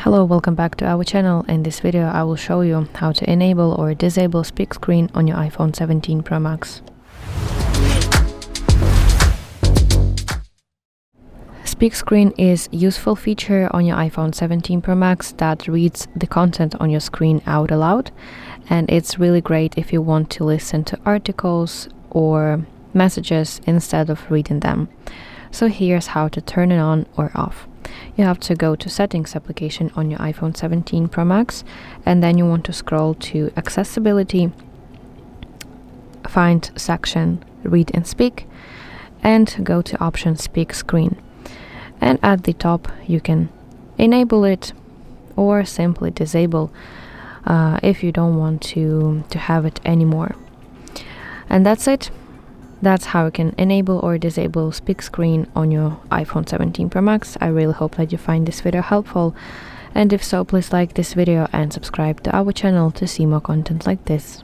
Hello, welcome back to our channel. In this video I will show you how to enable or disable speak screen on your iPhone 17 Pro Max. Speak screen is a useful feature on your iPhone 17 Pro Max that reads the content on your screen out aloud, and it's really great if you want to listen to articles or messages instead of reading them. So here's how to turn it on or off. You have to go to Settings application on your iPhone 17 Pro Max, and then you want to scroll to Accessibility, find section Read and Speak, and go to option Speak Screen. And at the top you can enable it or simply disable if you don't want to have it anymore. And that's it. That's how you can enable or disable speak screen on your iPhone 17 Pro Max. I really hope that you find this video helpful, and if so, please like this video and subscribe to our channel to see more content like this.